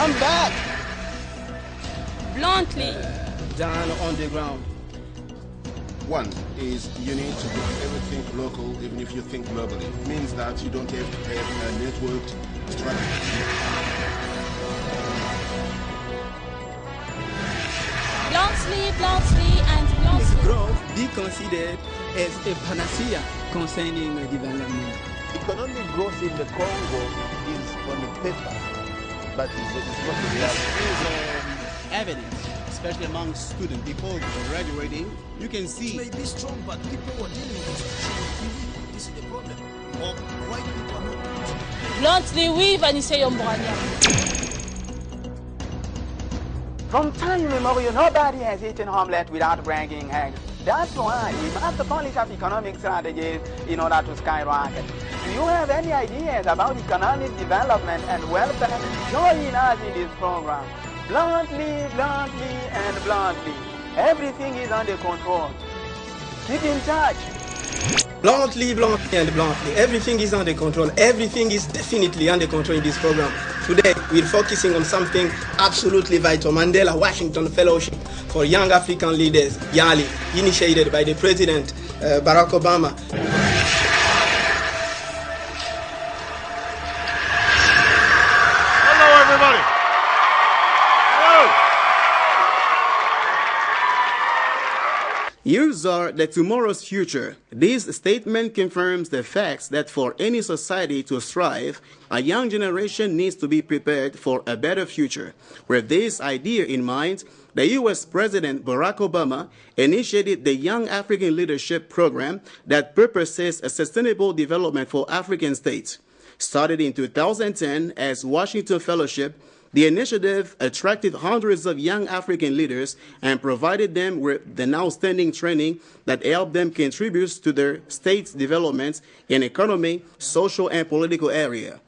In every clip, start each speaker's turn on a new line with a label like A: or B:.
A: I'm back.
B: Bluntly.
A: Down on the ground.
C: One is you need to make everything local, even if you think globally. It means that you don't have to have a networked strategy.
B: Bluntly, and bluntly.
A: Growth be considered as a panacea concerning development.
D: Economic growth in the Congo is on the paper, but it's not the reality.
E: There's evidence, especially among students, before graduating, you can see.
F: It may be strong, but people who are dealing with this is the problem. Or white people are not.
B: Bluntly, oui, Vanessa Yombrania.
G: From time immemorial, nobody has eaten omelette without bringing eggs. That's why we must polish up economic strategies in order to skyrocket. Do you have any ideas about economic development and welfare? Join us in this program. Bluntly, and bluntly. Everything is under control. Keep in touch.
A: Bluntly, and bluntly. Everything is under control. Everything is definitely under control in this program. Today, we're focusing on something absolutely vital. Mandela Washington Fellowship for Young African Leaders, YALI, initiated by the President, Barack Obama.
H: Hello, everybody. Hello.
E: Yours are the tomorrow's future. This statement confirms the facts that for any society to thrive, a young generation needs to be prepared for a better future. With this idea in mind, the U.S. President Barack Obama initiated the Young African Leadership Program that purposes a sustainable development for African states. Started in 2010 as Washington Fellowship, the initiative attracted hundreds of young African leaders and provided them with the outstanding training that helped them contribute to their state's development in economic, social, and political area.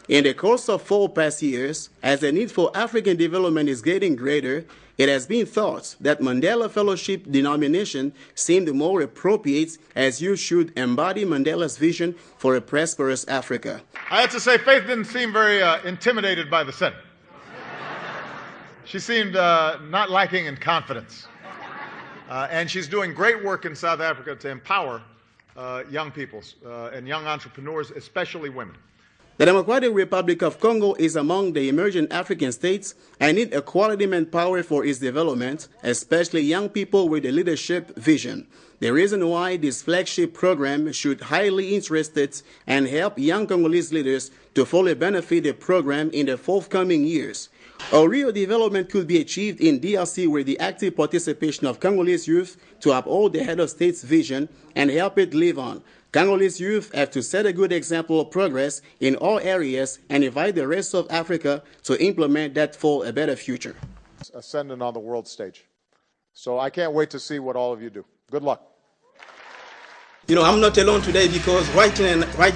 E: In the course of 4 past years, as the need for African development is getting greater, it has been thought that Mandela Fellowship denomination seemed more appropriate, as you should embody Mandela's vision for a prosperous Africa.
H: I have to say, Faith didn't seem very intimidated by the Senate. She seemed not lacking in confidence. And she's doing great work in South Africa to empower young people and young entrepreneurs, especially women.
E: The Democratic Republic of Congo is among the emerging African states and need a quality manpower for its development, especially young people with a leadership vision. The reason why this flagship program should highly interest it and help young Congolese leaders to fully benefit the program in the forthcoming years. A real development could be achieved in DRC with the active participation of Congolese youth to uphold the head of state's vision and help it live on. Congolese youth have to set a good example of progress in all areas and invite the rest of Africa to implement that for a better future.
H: Ascending on the world stage. So I can't wait to see what all of you do. Good luck.
A: You know, I'm not alone today because right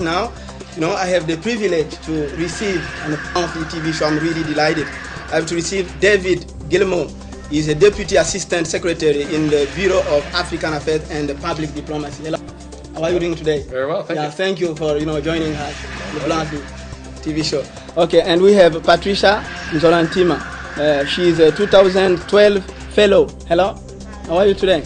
A: now, you know, I have the privilege to receive on a monthly TV show. I'm really delighted. I have to receive David Gilmour. He's a Deputy Assistant Secretary in the Bureau of African Affairs and Public Diplomacy. Hello. How are you doing today?
I: Very well, thank you.
A: Thank you for joining us on the Bluntly TV show. Okay, and we have Patricia Nzolantima. She is a 2012 fellow. Hello. How are you today?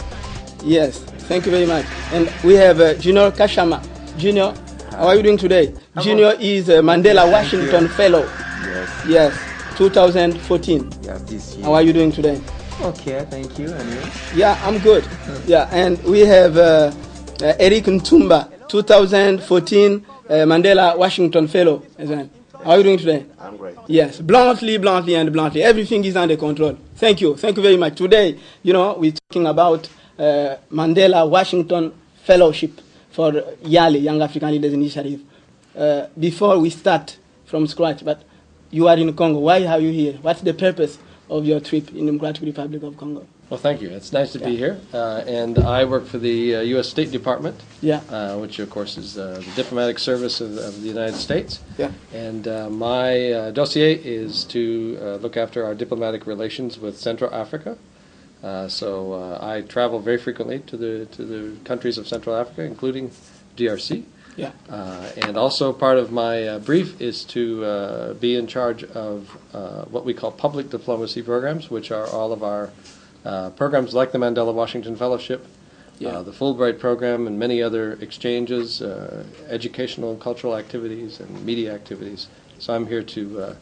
A: Yes, thank you very much. And we have Junior Kashama. Junior, how are you doing today? Junior is a Mandela Washington fellow.
J: Yes.
A: Yes, 2014.
J: Yes, this year.
A: How are you doing today?
J: Okay, thank you. And you?
A: Yeah, I'm good. Yeah, and we have Eric Ntumba, 2014 Mandela Washington fellow. How are you doing today?
J: I'm great.
A: Yes, bluntly, and bluntly. Everything is under control. Thank you very much. Today, you know, we're talking about Mandela Washington Fellowship for YALI, Young African Leaders Initiative. Before we start from scratch, but you are in Congo. Why are you here? What's the purpose of your trip in the Democratic Republic of Congo?
I: Well, thank you. It's nice to be here. And I work for the U.S. State Department, which, of course, is the diplomatic service of the United States.
A: Yeah.
I: And my dossier is to look after our diplomatic relations with Central Africa. So I travel very frequently to the countries of Central Africa, including DRC.
A: Yeah.
I: And also part of my brief is to be in charge of what we call public diplomacy programs, which are all of our programs like the Mandela Washington Fellowship, the Fulbright program, and many other exchanges, educational and cultural activities, and media activities. So I'm here to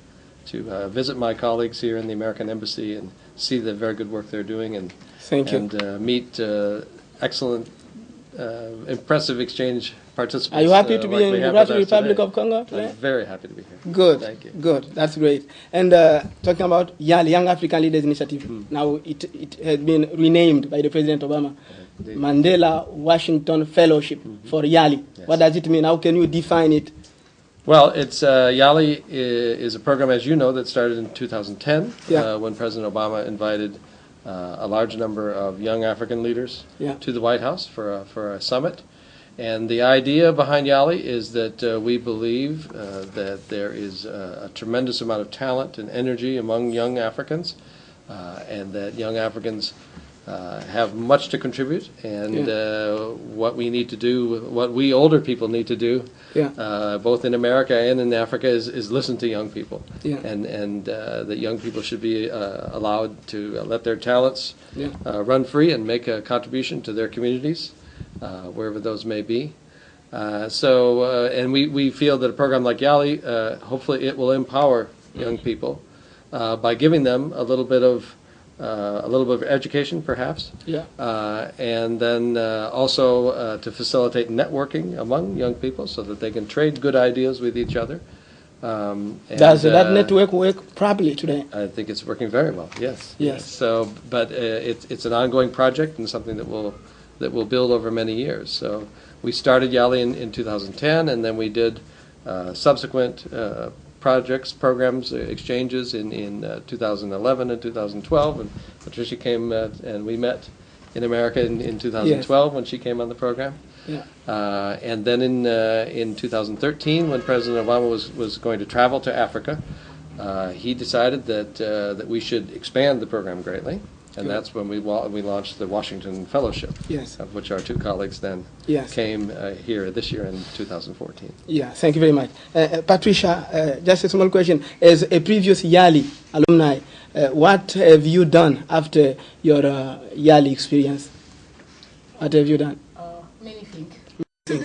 I: visit my colleagues here in the American Embassy and see the very good work they're doing, and meet excellent, impressive exchange participants.
A: Are you happy to be in the Democratic Republic of Congo today?
I: I'm very happy to be here.
A: Good.
I: Thank you.
A: Good. That's great. And talking about YALI, Young African Leaders Initiative, now it has been renamed by the President Obama, Mandela Washington Fellowship for YALI. Yes. What does it mean? How can you define it?
I: Well, it's YALI is a program, as you know, that started in 2010 when President Obama invited a large number of young African leaders to the White House for a summit. And the idea behind YALI is that we believe that there is a tremendous amount of talent and energy among young Africans, and that young Africans have much to contribute, and what we need to do, what we older people need to do, both in America and in Africa, is listen to young people, and that young people should be allowed to let their talents run free and make a contribution to their communities, wherever those may be. And we feel that a program like YALI, hopefully it will empower young people by giving them a little bit of education, perhaps, and then also to facilitate networking among young people so that they can trade good ideas with each other.
A: Does that network work properly today?
I: I think it's working very well. Yes. So, but it's an ongoing project and something that will build over many years. So we started YALI in 2010, and then we did subsequent programs, exchanges in 2011 and 2012, and Patricia came and we met in America in 2012 when she came on the program. And then in 2013, when President Obama was going to travel to Africa, he decided that we should expand the program greatly. And that's when we launched the Washington Fellowship, of which our two colleagues then came here this year in 2014.
A: Yeah, thank you very much. Patricia, just a small question. As a previous YALI alumni, what have you done after your YALI experience? What have you done?
K: Many things.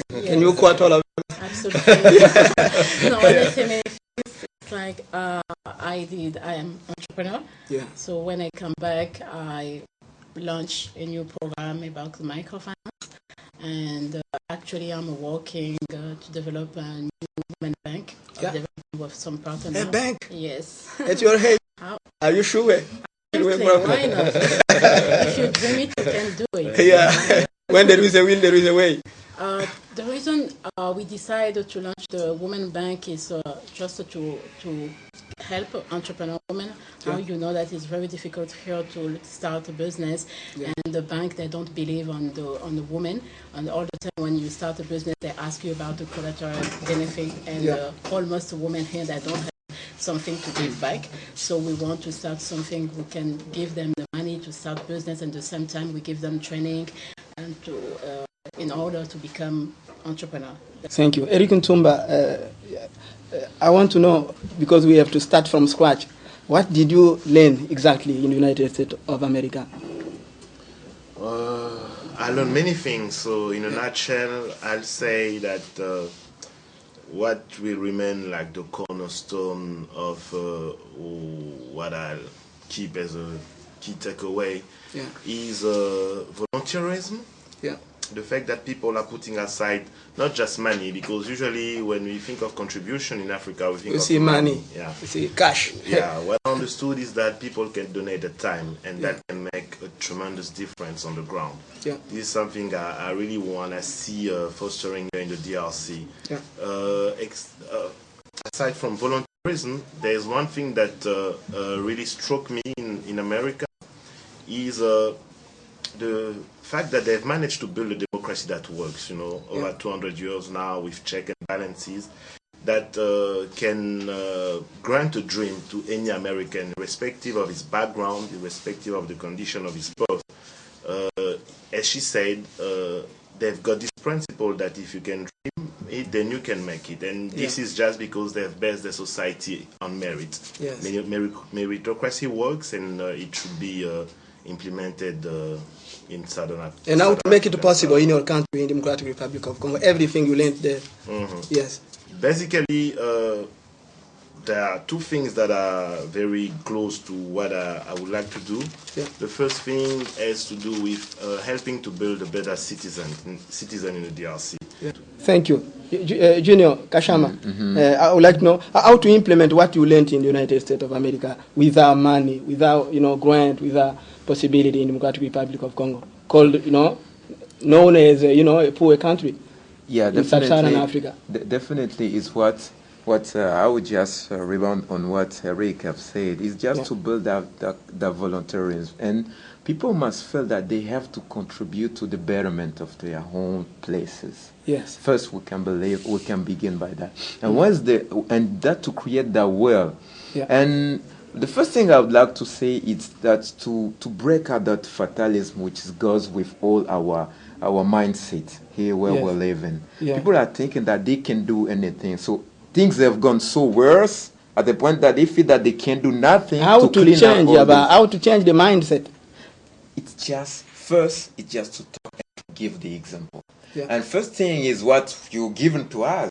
A: Can you quote all of them?
K: Absolutely. No, when I say many things, it's like I am entrepreneur. So when I come back, I launch a new program about microfinance, and actually I'm working to develop a new women bank. With some partners.
A: A bank?
K: Yes.
A: At your head? Are you sure?
K: Why not? If you dream it, you can do it.
A: Yeah. When there is a will, there is a way.
K: The reason we decided to launch the Women Bank is just to help entrepreneur women. Now you know that it's very difficult here to start a business, and the bank, they don't believe on the woman. And all the time when you start a business, they ask you about the collateral benefit, and almost the women here that don't have something to give back. So we want to start something. We can give them the money to start business, and at the same time we give them training and to in order to become entrepreneur.
A: Thank you. Eric Ntumba, I want to know, because we have to start from scratch, what did you learn exactly in the United States of America?
L: I learned many things. So in a nutshell, I'll say that what will remain like the cornerstone of what I'll keep as a key takeaway is volunteerism. The fact that people are putting aside not just money, because usually when we think of contribution in Africa, we think of
A: money. We see cash.
L: What I understood is that people can donate their time, and that can make a tremendous difference on the ground. This is something I really want to see fostering in the DRC. Aside from volunteerism, there is one thing that really struck me in America is the fact that they've managed to build a democracy that works, over 200 years now, with check and balances, that can grant a dream to any American, irrespective of his background, irrespective of the condition of his birth. As she said, they've got this principle that if you can dream, it, then you can make it. And this is just because they've based the society on merit.
A: Yes.
L: Meritocracy works, and it should be implemented in Southern Africa.
A: And how to make it possible in your country, in Democratic Republic of Congo, everything you learned there. Yes.
L: Basically, there are two things that are very close to what I would like to do. The first thing has to do with helping to build a better citizen in the DRC.
A: Thank you. Junior Kashama, I would like to know how to implement what you learned in the United States of America without money, without grant, without possibility in the Democratic Republic of Congo, called known as a poor country.
J: Yeah,
A: in Sub-Saharan Africa.
J: Definitely is what I would just rebound on what Eric have said. Is just to build up the volunteerism, and people must feel that they have to contribute to the betterment of their own places.
A: Yes.
J: First, we can begin by that, and that to create that will.
A: Yeah.
J: And the first thing I would like to say is that to break out that fatalism which goes with all our mindset here where we're living.
A: Yeah.
J: People are thinking that they can do anything. So things have gone so worse at the point that they feel that they can do nothing
A: how to
J: clean
A: change
J: up all
A: how to change the mindset.
J: It's just to talk and give the example.
A: Yeah.
J: And first thing is what you given to us.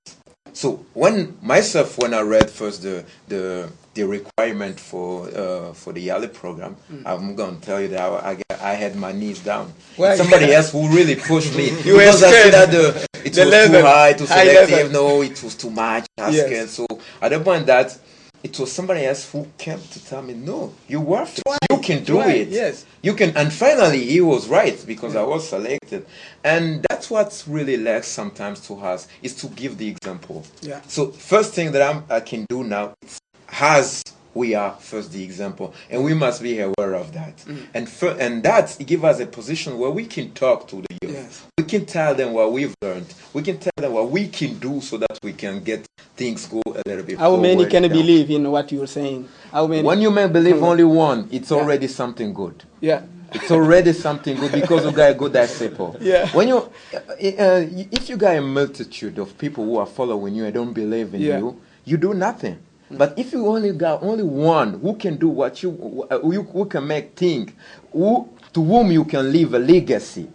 J: So when I read first the requirement for the YALI program, I'm going to tell you that I had my knees down.
A: Well,
J: somebody else who really pushed me
A: You were
J: because I
A: scared.
J: said that it was
A: level,
J: too high, too
A: high
J: selective.
A: level.
J: No, it was too much. I was
A: Yes.
J: scared. So at the point that it was somebody else who came to tell me, no, you worth it. You can do it.
A: Yes.
J: You can. And finally, he was right because I was selected. And that's what's really lacks sometimes to us is to give the example.
A: Yeah.
J: So first thing that I can do now is as we are first the example, and we must be aware of that. And that gives us a position where we can talk to the youth.
A: Yes.
J: We can tell them what we've learned. We can tell them what we can do so that we can get things go a little bit
A: How
J: forward.
A: many can believe in what you're saying? How many?
J: When you may believe only one, it's already something good.
A: Yeah.
J: It's already something good because you got a good disciple.
A: Yeah.
J: When you, if you got a multitude of people who are following you and don't believe in you, you do nothing. But if you only got only one who can do what who can make things, to whom you can leave a legacy.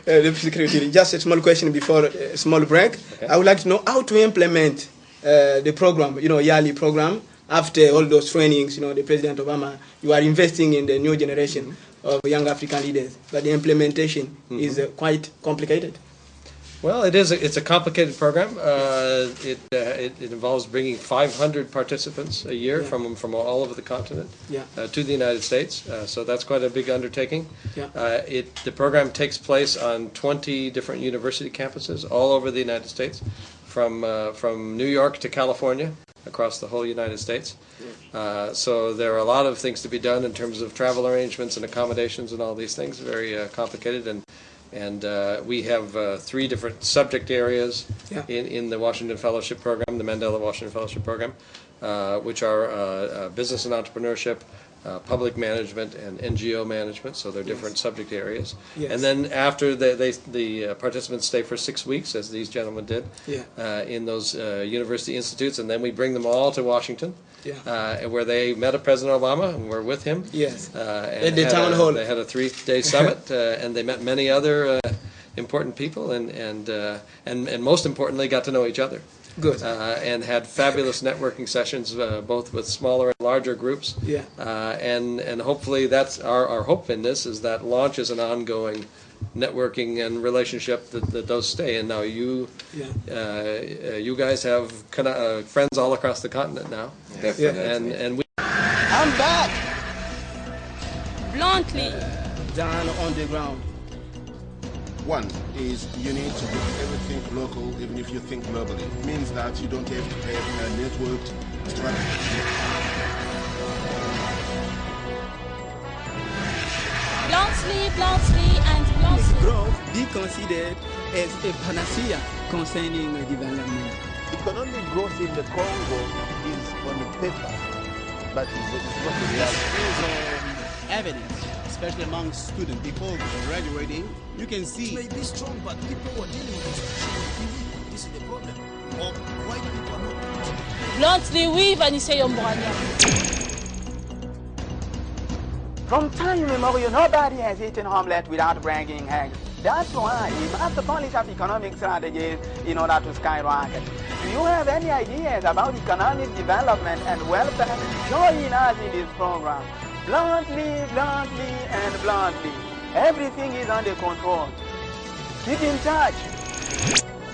A: Deputy Secretary, just a small question before a small break. Okay. I would like to know how to implement the program, YALI program. After all those trainings, the President Obama, you are investing in the new generation of young African leaders, but the implementation is quite complicated.
I: Well, it is. It's a complicated program. It involves bringing 500 participants a year from all over the continent to the United States. So that's quite a big undertaking.
A: Yeah.
I: The program takes place on 20 different university campuses all over the United States, from New York to California, across the whole United States. So there are a lot of things to be done in terms of travel arrangements and accommodations and all these things. Very complicated, and we have 3 different subject areas in the Washington Fellowship Program, the Mandela Washington Fellowship Program, which are business and entrepreneurship, public management, and NGO management. So they're different subject areas.
A: Yes.
I: And then after the participants stay for 6 weeks, as these gentlemen did, in those university institutes, and then we bring them all to Washington. Where they met President Obama and were with him.
A: Yes.
I: And
A: at the town hall.
I: They had a 3-day summit, and they met many other important people, and most importantly, got to know each other.
A: Good.
I: And had fabulous networking sessions, both with smaller and larger groups.
A: Yeah.
I: And hopefully, that's our hope in this, is that launches an ongoing networking and relationship that those stay. And now you guys have friends all across the continent now.
J: Definitely.
I: And we.
A: I'm back.
B: Bluntly.
A: Down on the ground.
C: One is you need to do everything local, even if you think globally. It means that you don't have to have a networked strategy.
B: Bluntly, and bluntly.
A: Growth be considered as a panacea concerning development.
D: Economic growth in the Congo is on the paper, but it's not the reality.
A: Evidence
E: especially among students before graduating, you can see.
F: It may be strong, but people who are dealing with this is the problem. Or white people are not.
B: Bluntly, oui, Vanessa Yombrania.
G: From time immemorial, nobody has eaten omelette without bringing eggs. That's why we must polish up economic strategies in order to skyrocket. Do you have any ideas about economic development and welfare? Join us in this program. Bluntly, bluntly, and bluntly. Everything is under control. Keep in touch.